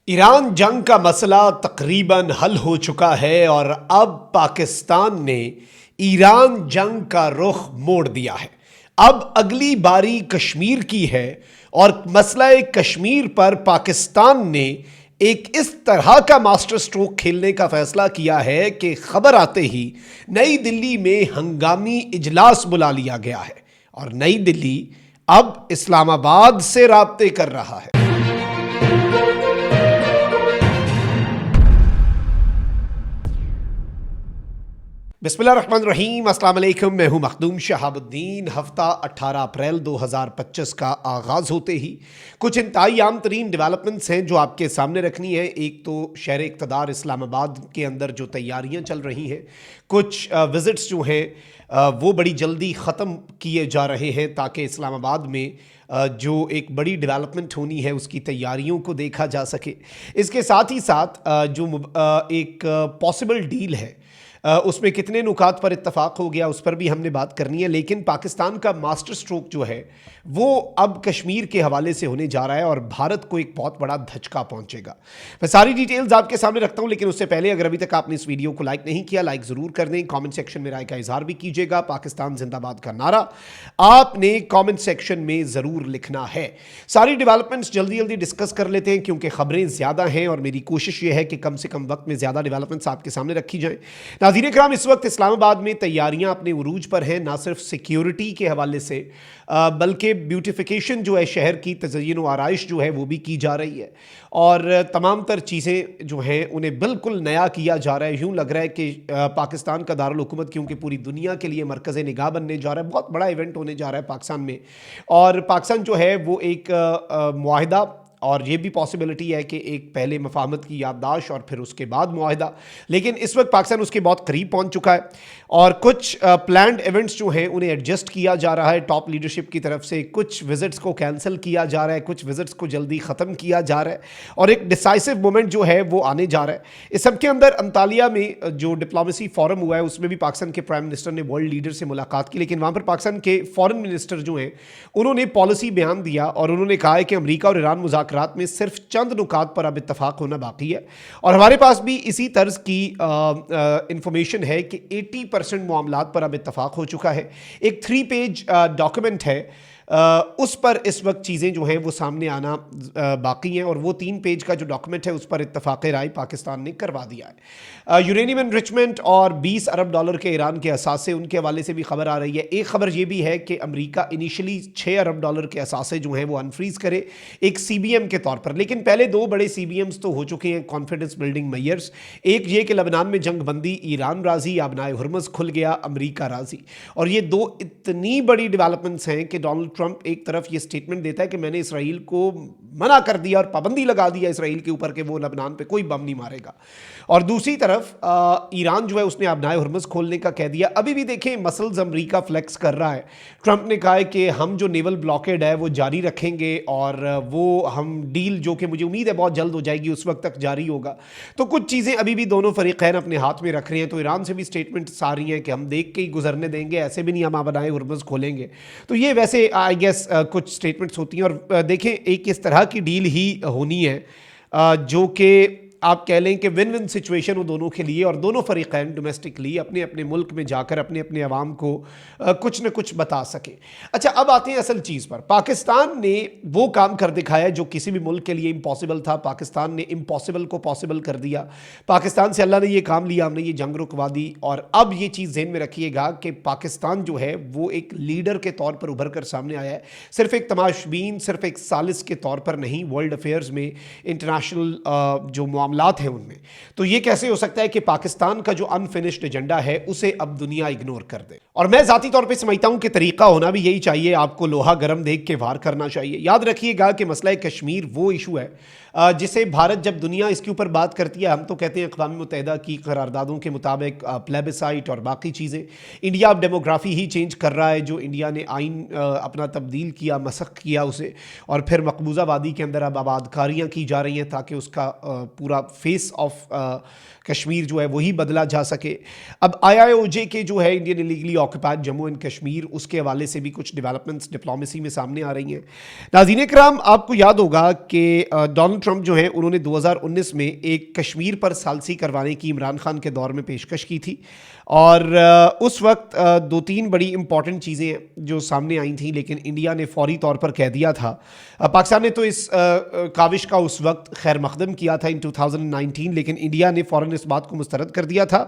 Iran जंग का मसला तकरीबन हल हो चुका है और अब पाकिस्तान ने ईरान जंग का रुख मोड़ दिया है। अब अगली बारी कश्मीर की है और मसला कश्मीर पर पाकिस्तान ने एक इस तरह का मास्टर स्ट्रोक खेलने का फैसला किया है कि खबर आते ही नई दिल्ली में हंगामी इजलास बुला लिया गया है और नई दिल्ली अब इस्लामाबाद से राब्ते कर रहा है। बिस्मिल्लाहिर्रहमानिर्रहीम, अस्सलाम वालेकुम। मैं हूं मखदूम शहाबुद्दीन। हफ्ता 18 अप्रैल 2025 का आगाज़ होते ही कुछ इंतहाई आम तरीन डेवलपमेंट्स हैं जो आपके सामने रखनी है। एक तो शहर इक़्तिदार इस्लामाबाद के अंदर जो तैयारियां चल रही हैं, कुछ विज़िट्स जो हैं वो बड़ी जल्दी ख़त्म किए जा रहे हैं ताकि इस्लामाबाद में जो एक बड़ी डेवलपमेंट होनी है उसकी तैयारियों को देखा जा सके। इसके साथ ही साथ जो एक पॉसिबल डील है उसमें कितने नुकात पर इत्तफाक हो गया उस पर भी हमने बात करनी है। लेकिन पाकिस्तान का मास्टर स्ट्रोक जो है वो अब कश्मीर के हवाले से होने जा रहा है और भारत को एक बहुत बड़ा धचका पहुंचेगा। मैं सारी डिटेल्स आपके सामने रखता हूं, लेकिन उससे पहले अगर अभी तक आपने इस वीडियो को लाइक नहीं किया, लाइक ज़रूर कर दें। कमेंट सेक्शन में राय का इजहार भी कीजिएगा। पाकिस्तान जिंदाबाद का नारा आपने कमेंट सेक्शन में ज़रूर लिखना है। सारी डेवलपमेंट्स जल्दी जल्दी डिस्कस कर लेते हैं क्योंकि खबरें ज़्यादा हैं और मेरी कोशिश ये है कि कम से कम वक्त में ज़्यादा डेवलपमेंट्स आपके सामने रखी जाएँ। नाज़रीन इकराम, इस वक्त इस्लामाबाद में तैयारियां अपने उरूज पर हैं, ना सिर्फ सिक्योरिटी के हवाले से बल्कि ब्यूटिफिकेशन जो है शहर की, तज़य्युन व आराइश जो है वो भी की जा रही है और तमाम तर चीज़ें जो हैं उन्हें बिल्कुल नया किया जा रहा है। यूँ लग रहा है कि पाकिस्तान का दारुल हुकूमत क्योंकि पूरी दुनिया के लिए मरकज़ निगाह बनने जा रहा है, बहुत बड़ा इवेंट होने जा रहा है पाकिस्तान में। और पाकिस्तान जो है वो एक मुआहिदा, और ये भी पॉसिबिलिटी है कि एक पहले मफाहमत की याददाश्त और फिर उसके बाद मुआहिदा, लेकिन इस वक्त पाकिस्तान उसके बहुत करीब पहुंच चुका है और कुछ प्लान्ड इवेंट्स जो हैं उन्हें एडजस्ट किया जा रहा है टॉप लीडरशिप की तरफ से। कुछ विजिट्स को कैंसिल किया जा रहा है, कुछ विजिट्स को जल्दी ख़त्म किया जा रहा है और एक डिसाइसिव मोमेंट जो है वो आने जा रहा है। इस सब के अंदर अंतालिया में जो डिप्लोमेसी फोरम हुआ है उसमें भी पाकिस्तान के प्राइम मिनिस्टर ने वर्ल्ड लीडर से मुलाकात की, लेकिन वहाँ पर पाकिस्तान के फॉरेन मिनिस्टर जो हैं उन्होंने पॉलिसी बयान दिया और उन्होंने कहा है कि अमरीका और ईरान मुज़ाकरात में सिर्फ चंद नुकात पर अब इत्तफाक होना बाकी है। और हमारे पास भी इसी तर्ज की इंफॉर्मेशन है कि 80% मामलात पर अब इत्तफाक हो चुका है। एक 3 पेज डॉक्यूमेंट है, उस पर इस वक्त चीज़ें जो हैं वो सामने आना बाकी हैं और वो 3 पेज का जो डॉक्यूमेंट है उस पर इत्तफाक़ राय पाकिस्तान ने करवा दिया है। यूरेनियम एनरिचमेंट और $20 अरब के ईरान के असासे, उनके हवाले से भी खबर आ रही है। एक खबर ये भी है कि अमेरिका इनिशियली $6 अरब के असासे जो हैं वो अनफ्रीज़ करे एक CBM के तौर पर, लेकिन पहले 2 बड़े CBMs तो हो चुके हैं कॉन्फिडेंस बिल्डिंग मेजर्स। एक ये कि लबनान में जंग बंदी, ईरान राज़ी, आबनाए हुर्मुज़ खुल गया, अमरीका राज़ी। और ये 2 इतनी बड़ी डेवलपमेंट्स हैं कि डोनाल्ड ट्रंप एक तरफ ये स्टेटमेंट देता है कि मैंने इसराइल को मना कर दिया और पाबंदी लगा दिया इसराइल के ऊपर कि वो लबनान पे कोई बम नहीं मारेगा, और दूसरी तरफ ईरान जो है उसने आबनाए हुर्मुज़ खोलने का कह दिया। अभी भी देखें मसल्स अमेरिका फ्लेक्स कर रहा है। ट्रंप ने कहा है कि हम जो नेवल ब्लॉकेड है वो जारी रखेंगे और वो हम डील जो कि मुझे उम्मीद है बहुत जल्द हो जाएगी उस वक्त तक जारी होगा। तो कुछ चीज़ें अभी भी दोनों फरीक़ैन अपने हाथ में रख रहे हैं। तो ईरान से भी स्टेटमेंट्स आ रही हैं कि हम देख के ही गुजरने देंगे, ऐसे भी नहीं हम आबनाए हुर्मुज़ खोलेंगे। तो ये वैसे आई गेस कुछ स्टेटमेंट्स होती हैं और देखें एक इस तरह की डील ही होनी है जो कि आप कह लें कि विन विन सिचुएशन हो दोनों के लिए और दोनों फरीक़ैन डोमेस्टिकली अपने अपने मुल्क में जाकर अपने अपने अवाम को कुछ न कुछ बता सके। अच्छा, अब आते हैं असल चीज़ पर। पाकिस्तान ने वो काम कर दिखाया जो किसी भी मुल्क के लिए इम्पॉसिबल था। पाकिस्तान ने इम्पॉसिबल को पॉसिबल कर दिया। पाकिस्तान से अल्लाह ने ये काम लिया, हमने ये जंग रुकवा दी। और अब ये चीज़ ज़हन में रखिएगा कि पाकिस्तान जो है वो एक लीडर के तौर पर उभर कर सामने आया है, सिर्फ एक तमाशबीन, सिर्फ एक सालिस के तौर पर नहीं। वर्ल्ड अफेयर्स में, इंटरनेशनल जो मामलात हैं उनमें, तो ये कैसे हो सकता है कि पाकिस्तान का जो अनफिनिश्ड एजेंडा है उसे अब दुनिया इग्नोर कर दे। और मैं ज़ाती तौर पे समझता हूं कि तरीका होना भी यही चाहिए, आपको लोहा गर्म देख के वार करना चाहिए। याद रखिएगा कि मसला कश्मीर वो इशू है जिसे भारत, जब दुनिया इसके ऊपर बात करती है, हम तो कहते हैं अक़वाम मुत्तहिदा की करारदादों के मुताबिक प्लेबिसाइट और बाकी चीज़ें। इंडिया अब डेमोग्राफी ही चेंज कर रहा है। जो इंडिया ने आइन अपना तब्दील किया, मसख किया उसे, और फिर मकबूजा वादी के अंदर अब आबादकारियाँ की जा रही हैं ताकि उसका पूरा फेस ऑफ कश्मीर जो है वही बदला जा सके। अब IIOJ के जो है Indian illegally occupied Jammu and Kashmir, उसके हवाले से भी कुछ डेवलपमेंट्स डिप्लोमेसी में सामने आ रही हैं। नाज़रीन कराम, आपको याद होगा कि डोनाल्ड ट्रंप जो है उन्होंने 2019 में एक कश्मीर पर सालसी करवाने की इमरान खान के दौर में पेशकश की थी, और उस वक्त दो तीन बड़ी इंपॉर्टेंट चीज़ें जो सामने आई थी, लेकिन इंडिया ने फौरी तौर पर कह दिया था। पाकिस्तान ने तो इस काविश का उस वक्त खैर मकदम किया था इन 2019, लेकिन इंडिया ने फ़ौरन इस बात को मुस्तरद कर दिया था,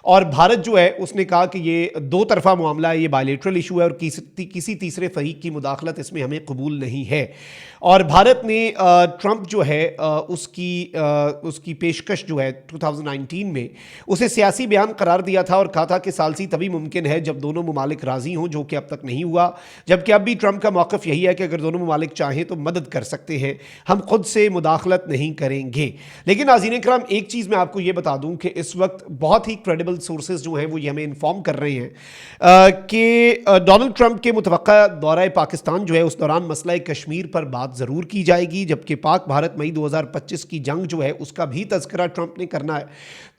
और भारत जो है उसने कहा कि ये दो तरफा मामला है, ये बायलेटरल इशू है और किसी तीसरे फरीक की मुदाखलत इसमें हमें कबूल नहीं है। और भारत ने ट्रंप जो है उसकी पेशकश जो है 2019 में उसे सियासी बयान करार दिया था, और कहा था कि सालसी तभी मुमकिन है जब दोनों ममालिक राज़ी हों, जो कि अब तक नहीं हुआ। जबकि अब भी ट्रंप का मौक़िफ़ यही है कि अगर दोनों ममालिक चाहें तो मदद कर सकते हैं, हम खुद से मुदाखलत नहीं करेंगे। लेकिन नाज़रीन कराम, एक चीज़ मैं आपको ये बता दूं कि इस वक्त बहुत ही क्रेडिबल सोर्सेज जो हैं वो ये हमें इन्फॉर्म कर रहे हैं कि डोनाल्ड ट्रंप के मुतवक्का दौरा पाकिस्तान जो है उस दौरान मसला कश्मीर पर बात ज़रूर की जाएगी, जबकि पाक भारत मई 2025 की जंग जो है उसका भी तज़किरा ट्रंप ने करना है।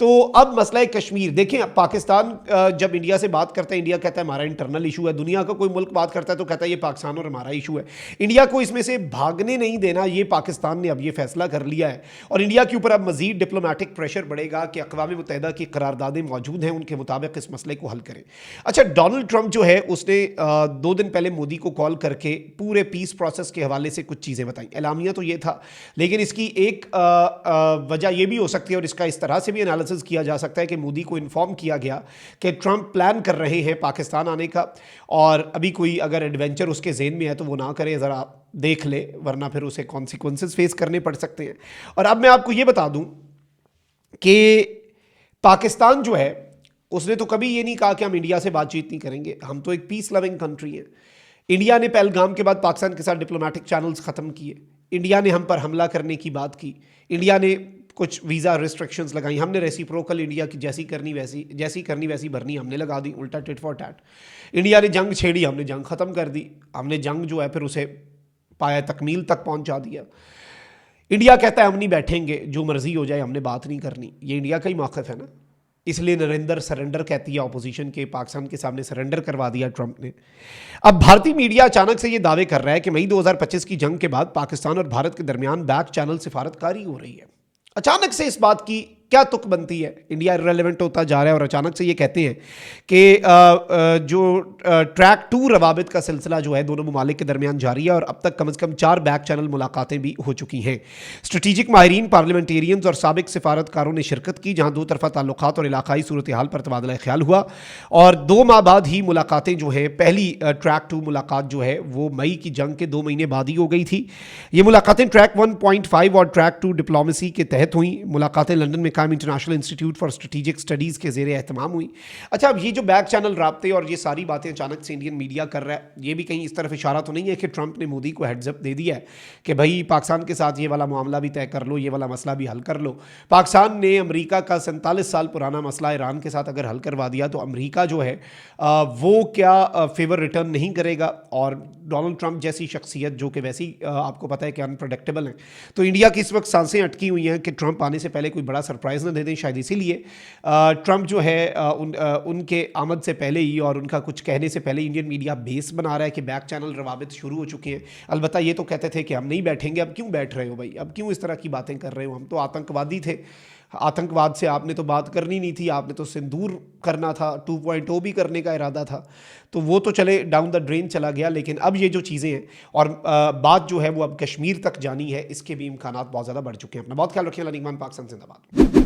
तो अब मसला कश्मीर देखें, पाकिस्तान जब इंडिया से बात करता है, इंडिया कहता है हमारा इंटरनल इशू है, दुनिया का कोई मुल्क बात करता है तो कहता है ये पाकिस्तान और हमारा इशू है। इंडिया को इसमें से भागने नहीं देना, ये पाकिस्तान ने अब ये फैसला कर लिया है, और इंडिया के ऊपर अब मजीद डिप्लोमेटिक प्रेशर बढ़ेगा कि अक़वाम मुत्तहिदा की करारदादें मौजूद हैं, उनके मुताबिक इस मसले को हल करें। अच्छा, डोनाल्ड ट्रंप जो है उसने 2 दिन पहले मोदी को कॉल करके पूरे पीस प्रोसेस के हवाले से कुछ चीज़ें बताई। एलामिया तो ये था, लेकिन इसकी एक वजह यह भी हो सकती है और इसका इस तरह से भी एनालिसिस किया जा सकता है कि मोदी को इन्फॉर्म किया गया कि ट्रंप प्लान कर रहे हैं पाकिस्तान आने का, और अभी कोई अगर एडवेंचर उसके ज़हन में है तो वो ना करे, ज़रा देख ले, वरना फिर उसे कॉन्सिक्वेंसेस फेस करने पड़ सकते हैं। और अब मैं आपको ये बता दूं कि पाकिस्तान जो है उसने तो कभी ये नहीं कहा कि हम इंडिया से बातचीत नहीं करेंगे, हम तो एक पीस लविंग कंट्री है। इंडिया ने पहलगाम के बाद पाकिस्तान के साथ डिप्लोमेटिक चैनल्स ख़त्म किए, इंडिया ने हम पर हमला करने की बात की, इंडिया ने कुछ वीज़ा रिस्ट्रिक्शंस लगाई, हमने रेसिप्रोकल इंडिया की जैसी करनी वैसी भरनी हमने लगा दी, उल्टा टिट फॉर टैट। इंडिया ने जंग छेड़ी, हमने जंग ख़त्म कर दी, हमने जंग जो है फिर उसे पाया तकमील तक पहुंचा दिया। इंडिया कहता है हम नहीं बैठेंगे, जो मर्जी हो जाए, हमने बात नहीं करनी। ये इंडिया का ही मौक़िफ़ है ना, इसलिए नरेंद्र सरेंडर कहती है ऑपोजिशन के, पाकिस्तान के सामने सरेंडर करवा दिया ट्रंप ने। अब भारतीय मीडिया अचानक से ये दावे कर रहा है कि मई 2025 की जंग के बाद पाकिस्तान और भारत के दरमियान बैक चैनल सिफारतकारी हो रही है। अचानक से इस बात की क्या तुक बनती है? इंडिया इररिलेवेंट होता जा रहा है और अचानक से ये कहते हैं कि जो ट्रैक 2 रवाबित का सिलसिला जो है दोनों ममालिक के दरमियान जारी है, और अब तक कम से कम 4 बैक चैनल मुलाकातें भी हो चुकी हैं। स्ट्रेटेजिक माहिरीन, पार्लियामेंटेरियंस और साबिक सिफारतकारों ने शिरकत की, जहां 2 तरफा ताल्लुकात और इलाकाई सूरत हाल पर तबादला ख्याल हुआ, और 2 माह बाद ही मुलाकातें जो हैं, पहली ट्रैक 2 मुलाकात जो है वो मई की जंग के 2 महीने बाद ही हो गई थी। ये मुलाकातें ट्रैक 1.5 और ट्रैक 2 डिप्लोमेसी के तहत हुई। मुलाकातें लंदन में international institute for strategic studies के ज़ेरे एहतमाम हुई। अच्छा, अब ये जो बैक चैनल राब्ते और ये सारी बातें अचानक से इंडियन मीडिया कर रहा है, ये भी कहीं इस तरफ इशारा तो नहीं है कि ट्रंप ने मोदी को हेड्स अप दे दिया है कि भाई पाकिस्तान के साथ ये वाला मामला भी तय कर लो, ये वाला मसला भी हल कर लो। पाकिस्तान ने अमेरिका का 47 साल पुराना मसला ईरान के साथ अगर हल करवा दिया तो अमेरिका जो है वो क्या फेवर रिटर्न नहीं करेगा? और डोनाल्ड ट्रंप जैसी शख्सियत जो कि वैसी आपको पता है कि अनप्रेडिक्टेबल है, तो इंडिया की इस वक्त सांसें अटकी हुई हैं कि ट्रंप आने से पहले कोई बड़ा सरप्राइज़ ना दे दें। शायद इसीलिए ट्रंप जो है उनके आमद से पहले ही और उनका कुछ कहने से पहले इंडियन मीडिया बेस बना रहा है कि बैक चैनल रवाबित शुरू हो चुके हैं। अलबत्ता ये तो कहते थे कि हम नहीं बैठेंगे, अब क्यों बैठ रहे हो भाई, अब क्यों इस तरह की बातें कर रहे हो? हम तो आतंकवादी थे, आतंकवाद से आपने तो बात करनी नहीं थी, आपने तो सिंदूर करना था, 2.0 भी करने का इरादा था, तो वो तो चले डाउन द ड्रेन चला गया। लेकिन अब ये जो चीज़ें हैं और बात जो है वो अब कश्मीर तक जानी है, इसके भी इम्कानात बहुत ज़्यादा बढ़ चुके हैं। अपना बहुत ख्याल रखिए। अल्लाह निगहबान, पाकिस्तान जिंदाबाद।